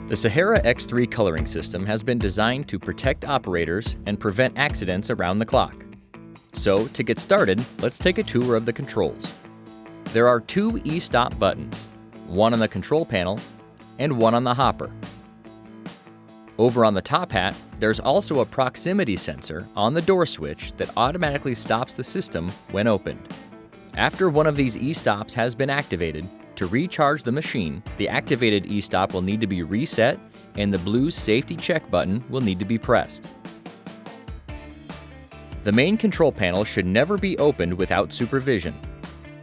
The Sahara X3 coloring system has been designed to protect operators and prevent accidents around the clock. So, to get started, let's take a tour of the controls. There are two e-stop buttons, one on the control panel and one on the hopper. Over on the top hat, there's also a proximity sensor on the door switch that automatically stops the system when opened. After one of these e-stops has been activated, to recharge the machine, the activated e-stop will need to be reset and the blue safety check button will need to be pressed. The main control panel should never be opened without supervision.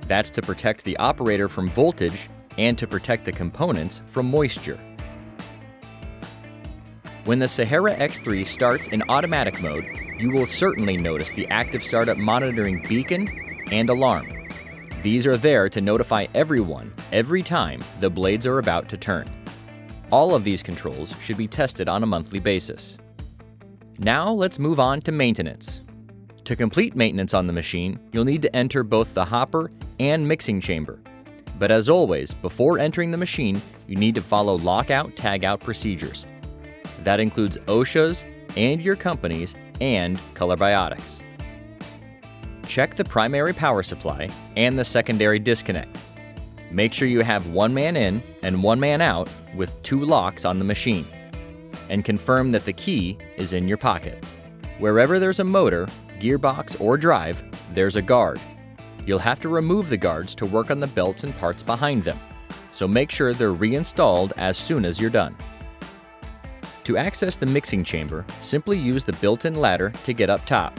That's to protect the operator from voltage and to protect the components from moisture. When the Sahara X3 starts in automatic mode, you will certainly notice the active startup monitoring beacon and alarm. These are there to notify everyone every time the blades are about to turn. All of these controls should be tested on a monthly basis. Now let's move on to maintenance. To complete maintenance on the machine, you'll need to enter both the hopper and mixing chamber. But as always, before entering the machine, you need to follow lockout/tagout procedures. That includes OSHA's and your company's and Colorbiotics. Check the primary power supply and the secondary disconnect. Make sure you have one man in and one man out with two locks on the machine. And confirm that the key is in your pocket. Wherever there's a motor, gearbox, or drive, there's a guard. You'll have to remove the guards to work on the belts and parts behind them. So make sure they're reinstalled as soon as you're done. To access the mixing chamber, simply use the built-in ladder to get up top.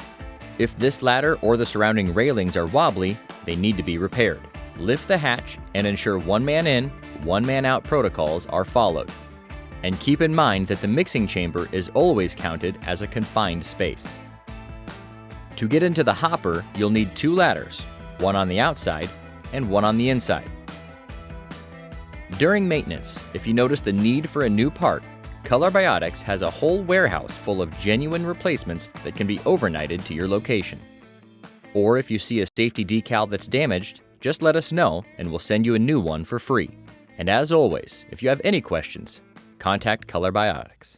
If this ladder or the surrounding railings are wobbly, they need to be repaired. Lift the hatch and ensure one man in, one man out protocols are followed. And keep in mind that the mixing chamber is always counted as a confined space. To get into the hopper, you'll need two ladders, one on the outside and one on the inside. During maintenance, if you notice the need for a new part, Colorbiotics has a whole warehouse full of genuine replacements that can be overnighted to your location. Or if you see a safety decal that's damaged, just let us know and we'll send you a new one for free. And as always, if you have any questions, contact Colorbiotics.